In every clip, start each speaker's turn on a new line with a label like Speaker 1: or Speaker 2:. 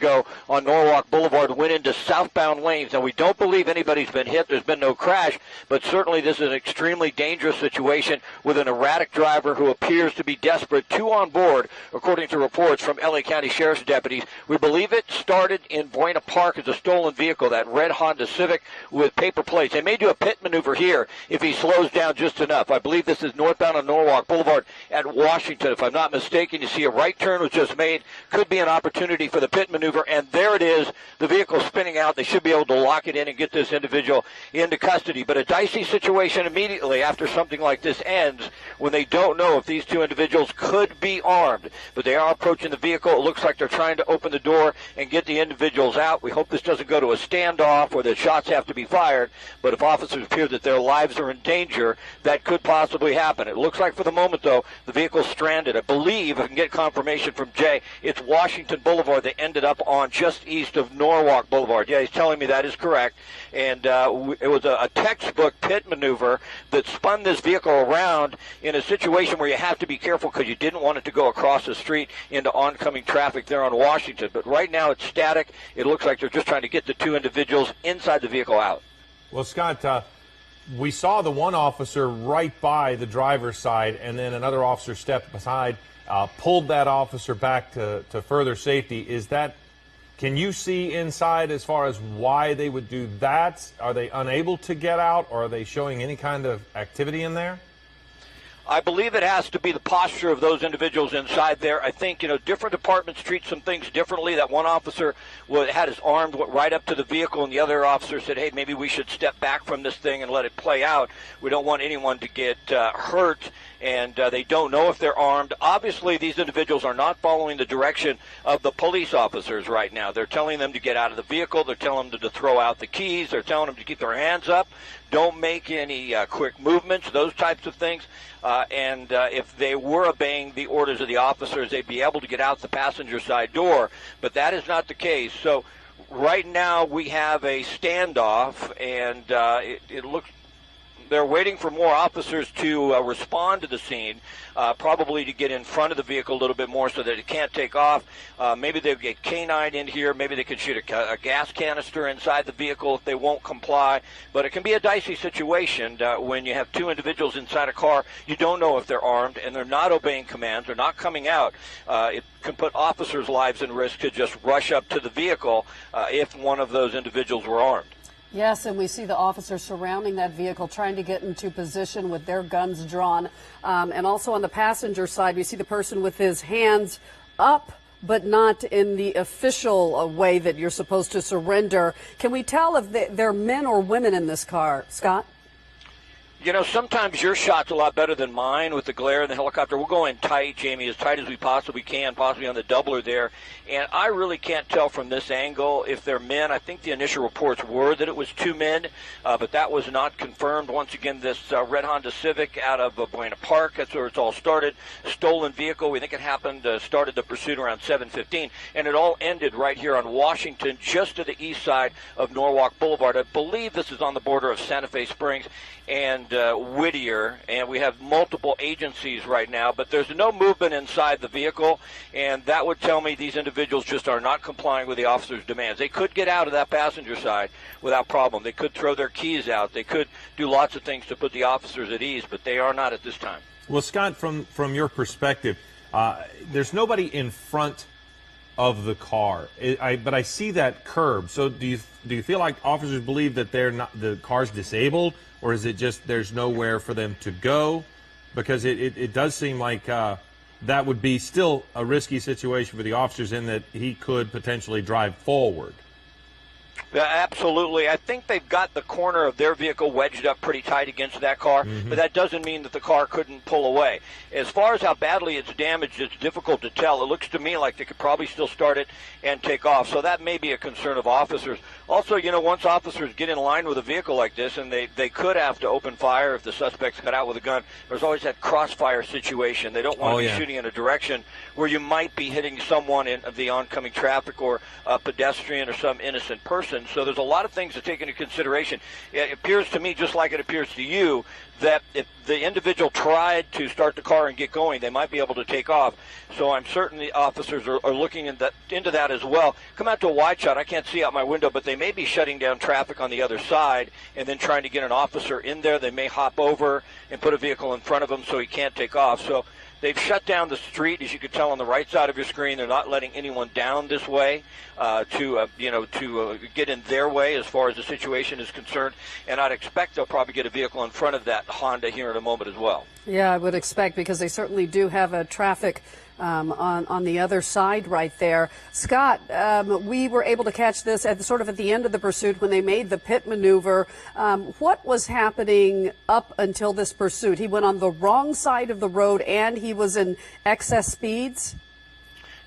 Speaker 1: ago on Norwalk Boulevard went into southbound lanes. Now, we don't believe anybody's been hit. There's been no crash, but certainly this is an extremely dangerous situation with an erratic driver who appears to be desperate. 2 on board, according to reports from L.A. County Sheriff's deputies. We believe it started in Buena Park as a stolen vehicle, that red Honda Civic with paper plates. They may do a pit maneuver here if he slows down just enough. I believe this is northbound on Norwalk Boulevard at Washington. If I'm not mistaken, you see a right turn was just made. Could be an opportunity for the pit maneuver, and there it is. The vehicle spinning out. They should be able to lock it in and get this individual into custody. But a dicey situation immediately after something like this ends when they don't know if these 2 individuals could be armed. But they are approaching the vehicle. It looks like they're trying to open the door and get the individuals out. We hope this doesn't go to a standoff where the shots have to be fired. But if officers appear that their lives are in danger, that could possibly happen. It looks like for the moment, though, the vehicle's stranded. I believe, if I can get confirmation from Jay, it's Washington Boulevard. They ended up on just east of Norwalk Boulevard. Yeah, he's telling me that is correct. And it was a textbook pit maneuver that spun this vehicle around in a situation where you have to be careful because you didn't want it to go across the street into oncoming traffic there on Washington. But right now it's static. It looks like they're just trying to get the 2 individuals inside the vehicle out.
Speaker 2: Well, Scott, we saw the one officer right by the driver's side, and then another officer stepped beside, pulled that officer back to further safety. Can you see inside as far as why they would do that? Are they unable to get out, or are they showing any kind of activity in there?
Speaker 1: I believe it has to be the posture of those individuals inside there. I think, different departments treat some things differently. That one officer had his arm right up to the vehicle, and the other officer said, hey, maybe we should step back from this thing and let it play out. We don't want anyone to get hurt, and they don't know if they're armed. Obviously, these individuals are not following the direction of the police officers right now. They're telling them to get out of the vehicle. They're telling them to throw out the keys. They're telling them to keep their hands up. Don't make any quick movements, those types of things. And if they were obeying the orders of the officers, they'd be able to get out the passenger side door. But that is not the case. So right now we have a standoff, and it looks they're waiting for more officers to respond to the scene, probably to get in front of the vehicle a little bit more so that it can't take off. Maybe they'll get canine in here. Maybe they could shoot a gas canister inside the vehicle if they won't comply. But it can be a dicey situation when you have 2 individuals inside a car. You don't know if they're armed, and they're not obeying commands. They're not coming out. It can put officers' lives in risk to just rush up to the vehicle if one of those individuals were armed.
Speaker 3: Yes, and we see the officers surrounding that vehicle, trying to get into position with their guns drawn. And also on the passenger side, we see the person with his hands up, but not in the official way that you're supposed to surrender. Can we tell if they're men or women in this car, Scott?
Speaker 1: Sometimes your shot's a lot better than mine with the glare and the helicopter. We'll go in tight, Jamie, as tight as we possibly can, possibly on the doubler there. And I really can't tell from this angle if they're men. I think the initial reports were that it was 2 men, but that was not confirmed. Once again, this red Honda Civic out of Buena Park, that's where it's all started. Stolen vehicle. We think it happened, started the pursuit around 7:15, and it all ended right here on Washington, just to the east side of Norwalk Boulevard. I believe this is on the border of Santa Fe Springs and Whittier, and we have multiple agencies right now, but there's no movement inside the vehicle, and that would tell me these individuals just are not complying with the officer's demands. They could get out of that passenger side without problem. They could throw their keys out. They could do lots of things to put the officers at ease, but they are not at this time.
Speaker 2: Well, Scott, from your perspective, there's nobody in front of the car, but I see that curb. So do you feel like officers believe that the car's disabled, or is it just there's nowhere for them to go? Because it does seem like that would be still a risky situation for the officers in that he could potentially drive forward.
Speaker 1: Yeah, absolutely. I think they've got the corner of their vehicle wedged up pretty tight against that car, but that doesn't mean that the car couldn't pull away. As far as how badly it's damaged, it's difficult to tell. It looks to me like they could probably still start it and take off, so that may be a concern of officers. Also, once officers get in line with a vehicle like this, and they could have to open fire if the suspect's got out with a gun, there's always that crossfire situation. They don't want to be shooting in a direction where you might be hitting someone in the oncoming traffic or a pedestrian or some innocent person. person. So there's a lot of things to take into consideration. It appears to me, just like it appears to you, that if the individual tried to start the car and get going, they might be able to take off. So I'm certain the officers are looking into that as well. Come out to a wide shot. I can't see out my window, but they may be shutting down traffic on the other side and then trying to get an officer in there. They may hop over and put a vehicle in front of him so he can't take off. So they've shut down the street, as you can tell on the right side of your screen. They're not letting anyone down this way to get in their way as far as the situation is concerned. And I'd expect they'll probably get a vehicle in front of that Honda here in a moment as well.
Speaker 3: Yeah, I would expect, because they certainly do have a traffic on the other side right there. Scott, we were able to catch this at the end of the pursuit when they made the pit maneuver. What was happening up until this pursuit? He went on the wrong side of the road and he was in excess speeds?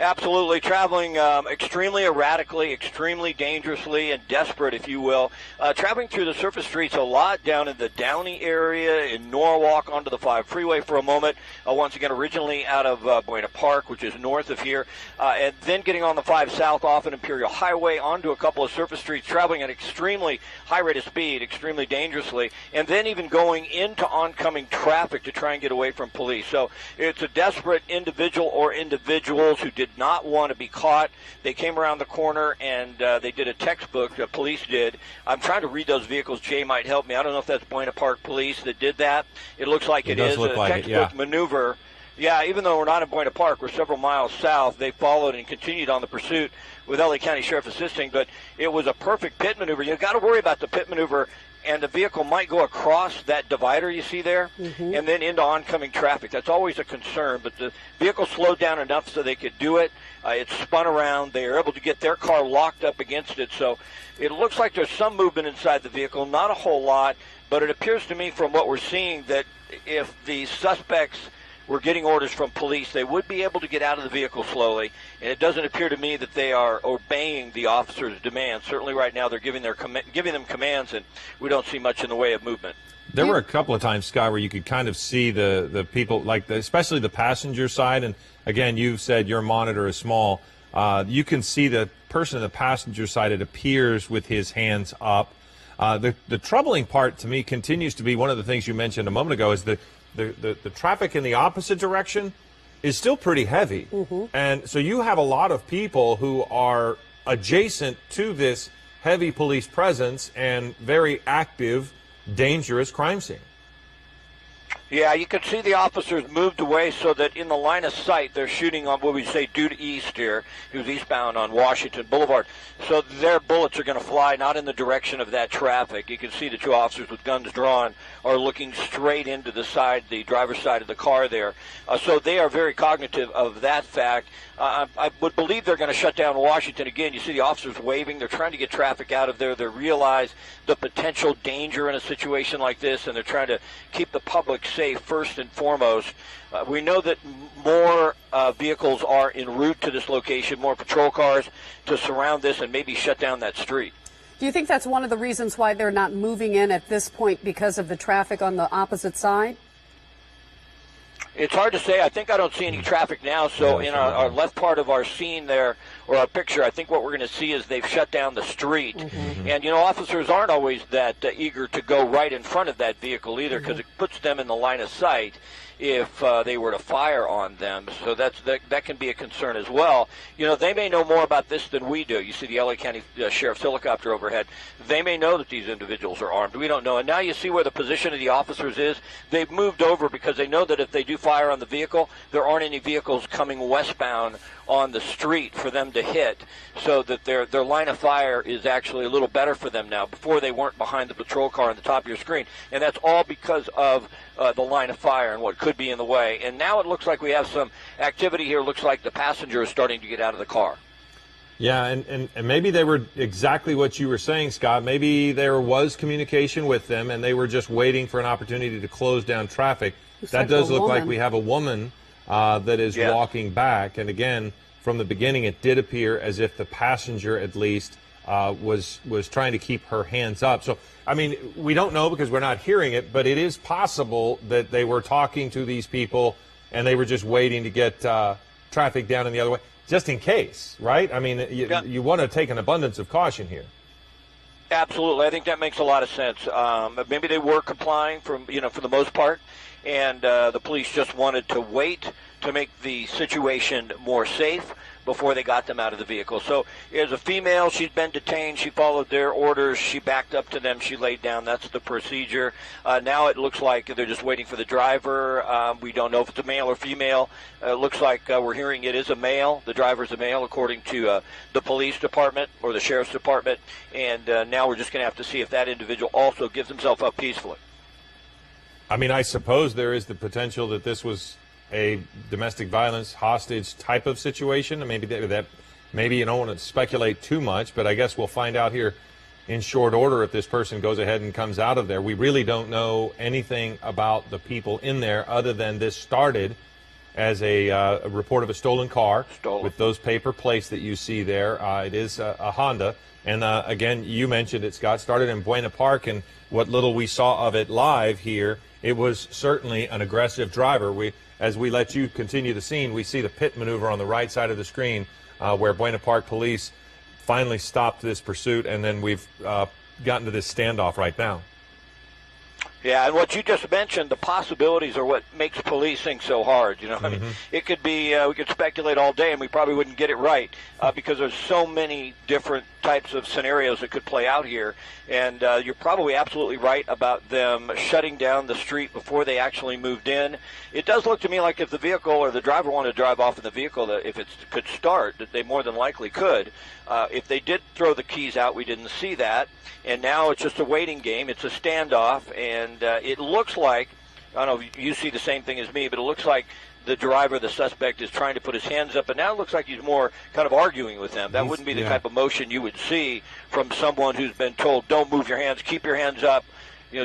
Speaker 1: Absolutely, traveling extremely erratically, extremely dangerously, and desperate, if you will. Traveling through the surface streets a lot down in the Downey area, in Norwalk, onto the 5 freeway for a moment. Once again, originally out of Buena Park, which is north of here, and then getting on the 5 south off an Imperial Highway onto a couple of surface streets, traveling at extremely high rate of speed, extremely dangerously, and then even going into oncoming traffic to try and get away from police. So it's a desperate individual or individuals who did not want to be caught. They came around the corner and they did a textbook, the police did. I'm trying to read those vehicles. Jay might help me. I don't know if that's Buena Park Police that did that. It looks like it is a textbook maneuver. Yeah, even though we're not in Buena Park, we're several miles south, they followed and continued on the pursuit with LA County Sheriff assisting, but it was a perfect pit maneuver. You've got to worry about the pit maneuver, and the vehicle might go across that divider you see there and then into oncoming traffic. That's always a concern, but the vehicle slowed down enough so they could do it. It spun around. They were able to get their car locked up against it, so it looks like there's some movement inside the vehicle, not a whole lot, but it appears to me from what we're seeing that if the suspects were getting orders from police, they would be able to get out of the vehicle slowly, and it doesn't appear to me that they are obeying the officer's demands. Certainly right now they're giving them commands, and we don't see much in the way of movement.
Speaker 2: There were a couple of times, Scott, where you could kind of see the people, like especially the passenger side, and again, you've said your monitor is small. You can see the person on the passenger side, it appears, with his hands up. The troubling part to me continues to be one of the things you mentioned a moment ago is the traffic in the opposite direction is still pretty heavy. And so you have a lot of people who are adjacent to this heavy police presence and very active, dangerous crime scene.
Speaker 1: Yeah, you can see the officers moved away so that in the line of sight they're shooting on what we say due to east here. He was eastbound on Washington Boulevard. So their bullets are going to fly not in the direction of that traffic. You can see the two officers with guns drawn are looking straight into the driver's side of the car there. So they are very cognitive of that fact. I would believe they're going to shut down Washington again. You see the officers waving. They're trying to get traffic out of there. They realize the potential danger in a situation like this, and they're trying to keep the public safe first and foremost. We know that more vehicles are en route to this location, more patrol cars to surround this and maybe shut down that street.
Speaker 3: Do you think that's one of the reasons why they're not moving in at this point, because of the traffic on the opposite side?
Speaker 1: It's hard to say. I think I don't see any traffic now. So in our left part of our scene there, or our picture, I think what we're going to see is they've shut down the street. And, officers aren't always that eager to go right in front of that vehicle either, because it puts them in the line of sight if they were to fire on them. So that can be a concern as well. They may know more about this than we do. You see the LA County Sheriff's helicopter overhead. They may know that these individuals are armed. We don't know. And now you see where the position of the officers is. They've moved over because they know that if they do fire on the vehicle, there aren't any vehicles coming westbound on the street for them to hit, so that their line of fire is actually a little better for them now. Before, they weren't behind the patrol car on the top of your screen, and that's all because of the line of fire and what could be in the way. And now it looks like we have some activity here. Looks like the passenger is starting to get out of the car.
Speaker 2: Yeah, and maybe they were exactly what you were saying, Scott. Maybe there was communication with them, and they were just waiting for an opportunity to close down traffic. That does look like we have a woman that is walking back. And again, from the beginning, it did appear as if the passenger, at least, was trying to keep her hands up. So, I mean, we don't know because we're not hearing it, but it is possible that they were talking to these people and they were just waiting to get traffic down in the other way, just in case, right? I mean, you want to take an abundance of caution here.
Speaker 1: Absolutely. I think that makes a lot of sense. Maybe they were complying for the most part, and the police just wanted to wait to make the situation more safe before they got them out of the vehicle. So as a female, she's been detained. She followed their orders. She backed up to them. She laid down. That's the procedure. Now it looks like they're just waiting for the driver. We don't know if it's a male or female. It looks like we're hearing it is a male. The driver's a male, according to the police department or the sheriff's department. And now we're just going to have to see if that individual also gives himself up peacefully.
Speaker 2: I mean, I suppose there is the potential that this was a domestic violence hostage type of situation. Maybe maybe you don't want to speculate too much, but I guess we'll find out here in short order if this person goes ahead and comes out of there. We really don't know anything about the people in there other than this started as a report of a stolen car with those paper plates that you see there. It is a Honda. And again, you mentioned it, Scott, started in Buena Park, and what little we saw of it live here, it was certainly an aggressive driver. As we let you continue the scene, we see the pit maneuver on the right side of the screen where Buena Park police finally stopped this pursuit, and then we've gotten to this standoff right now.
Speaker 1: Yeah, and what you just mentioned, the possibilities are what makes policing so hard. I mean, it could be, we could speculate all day and we probably wouldn't get it right because there's so many different types of scenarios that could play out here. And you're probably absolutely right about them shutting down the street before they actually moved in. It does look to me like if the vehicle or the driver wanted to drive off in the vehicle, that if it could start, that they more than likely could. If they did throw the keys out, we didn't see that. And now it's just a waiting game. It's a standoff, and it looks like, I don't know if you see the same thing as me, but it looks like the driver, the suspect, is trying to put his hands up, and now it looks like he's more kind of arguing with them. That wouldn't be the type of motion you would see from someone who's been told, don't move your hands, keep your hands up,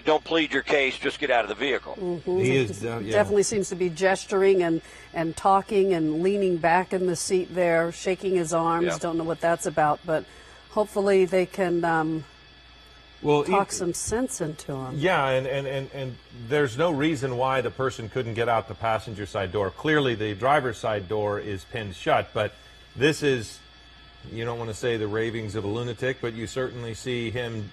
Speaker 1: don't plead your case, just get out of the vehicle.
Speaker 2: He is,
Speaker 3: definitely seems to be gesturing and talking and leaning back in the seat there, shaking his arms.
Speaker 1: Yeah.
Speaker 3: Don't know what that's about, but hopefully they can talk some sense into him.
Speaker 2: Yeah, and there's no reason why the person couldn't get out the passenger side door. Clearly the driver's side door is pinned shut, but this is, you don't want to say the ravings of a lunatic, but you certainly see him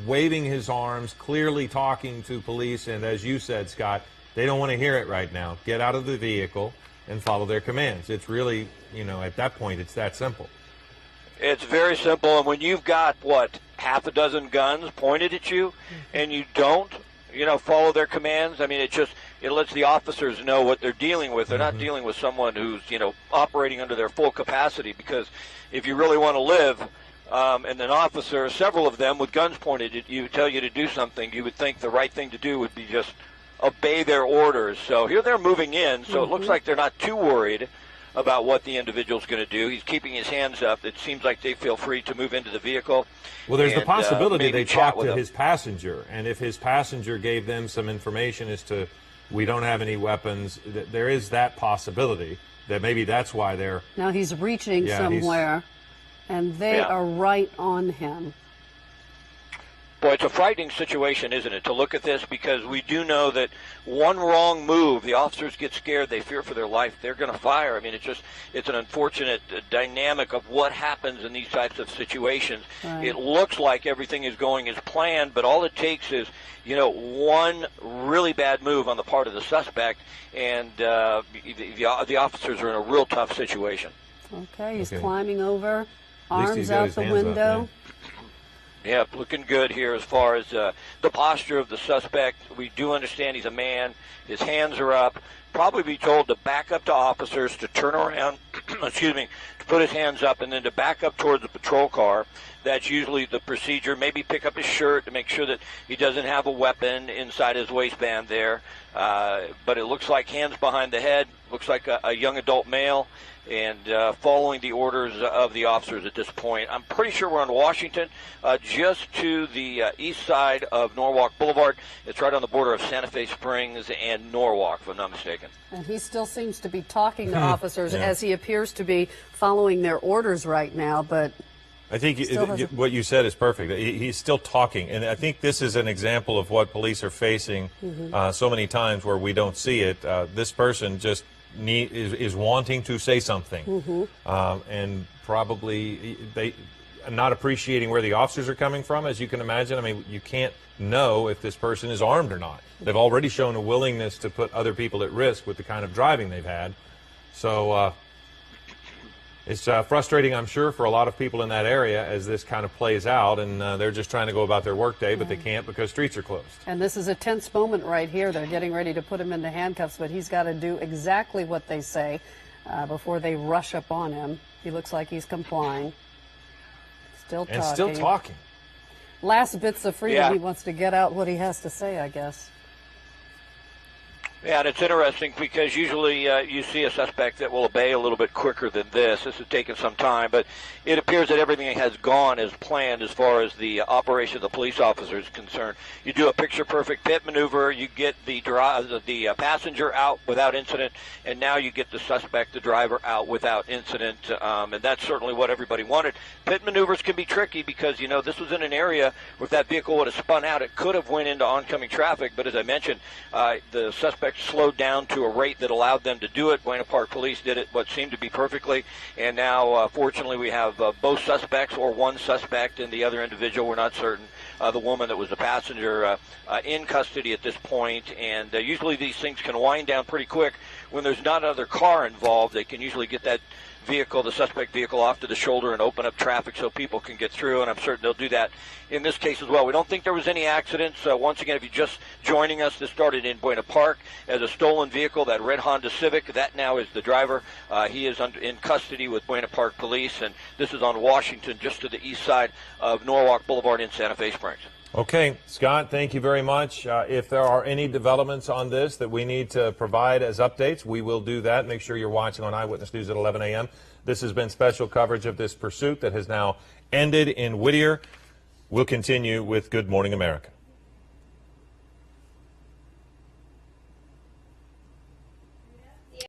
Speaker 2: waving his arms, clearly talking to police, and as you said, Scott, they don't want to hear it right now. Get out of the vehicle and follow their commands. It's really, at that point, it's that simple.
Speaker 1: It's very simple, and when you've got, half a dozen guns pointed at you, and you don't, follow their commands, I mean, it lets the officers know what they're dealing with. They're not dealing with someone who's, operating under their full capacity, because if you really want to live, and an officer, several of them with guns pointed at you, tell you to do something, you would think the right thing to do would be just obey their orders. So here they're moving in, so it looks like they're not too worried about what the individual's going to do. He's keeping his hands up. It seems like they feel free to move into the vehicle.
Speaker 2: Well, there's the possibility they talked to his passenger, and if his passenger gave them some information as to, we don't have any weapons, there is that possibility that maybe that's why they're...
Speaker 3: Now he's reaching somewhere, and they are right on him.
Speaker 1: Boy, it's a frightening situation, isn't it, to look at this, because we do know that one wrong move, the officers get scared, they fear for their life, they're going to fire. I mean, it's an unfortunate dynamic of what happens in these types of situations. Right. It looks like everything is going as planned, but all it takes is, one really bad move on the part of the suspect, and the officers are in a real tough situation.
Speaker 3: Okay, he's climbing over, arms out the window.
Speaker 2: Up,
Speaker 1: yeah, looking good here as far as the posture of the suspect. We do understand he's a man. His hands are up. Probably be told to back up to officers, to turn around, to put his hands up, and then to back up towards the patrol car. That's usually the procedure. Maybe pick up his shirt to make sure that he doesn't have a weapon inside his waistband there. But it looks like hands behind the head. Looks like a young adult male. And following the orders of the officers at this point. I'm pretty sure we're on Washington, just to the east side of Norwalk Boulevard. It's right on the border of Santa Fe Springs and Norwalk, if I'm not mistaken.
Speaker 3: And he still seems to be talking to officers as he appears to be following their orders right now, but...
Speaker 2: I think what you said is perfect. He's still talking, and I think this is an example of what police are facing so many times where we don't see it. This person just is wanting to say something, and probably not appreciating where the officers are coming from, as you can imagine. I mean, you can't know if this person is armed or not. They've already shown a willingness to put other people at risk with the kind of driving they've had. So it's frustrating, I'm sure, for a lot of people in that area as this kind of plays out, and they're just trying to go about their workday, but they can't because streets are closed. And
Speaker 3: this is a tense moment right here. They're getting ready to put him into handcuffs, but he's got to do exactly what they say before they rush up on him. He looks like he's complying. Still talking.
Speaker 2: And still talking.
Speaker 3: Last bits of freedom. He wants to get out what he has to say, I guess.
Speaker 1: Yeah, and it's interesting because usually you see a suspect that will obey a little bit quicker than this. This has taken some time, but it appears that everything has gone as planned as far as the operation of the police officer is concerned. You do a picture-perfect pit maneuver, you get the passenger out without incident, and now you get the suspect, the driver, out without incident, and that's certainly what everybody wanted. Pit maneuvers can be tricky because, you know, this was in an area where if that vehicle would have spun out, it could have went into oncoming traffic, but as I mentioned, the suspect slowed down to a rate that allowed them to do it. Buena Park Police did it what seemed to be perfectly, and now fortunately we have both suspects, or one suspect and the other individual, we're not certain, the woman that was the passenger, in custody at this point. And usually these things can wind down pretty quick when there's not another car involved. They can usually get that vehicle, the suspect vehicle, off to the shoulder and open up traffic so people can get through, and I'm certain they'll do that in this case as well. We don't think there was any accidents. Once again, if you're just joining us, this started in Buena Park as a stolen vehicle, that red Honda Civic. That now is the driver. He is in custody with Buena Park Police, and this is on Washington, just to the east side of Norwalk Boulevard in Santa Fe Springs.
Speaker 2: Okay, Scott, thank you very much. If there are any developments on this that we need to provide as updates, we will do that. Make sure you're watching on Eyewitness News at 11 a.m. This has been special coverage of this pursuit that has now ended in Whittier. We'll continue with Good Morning America.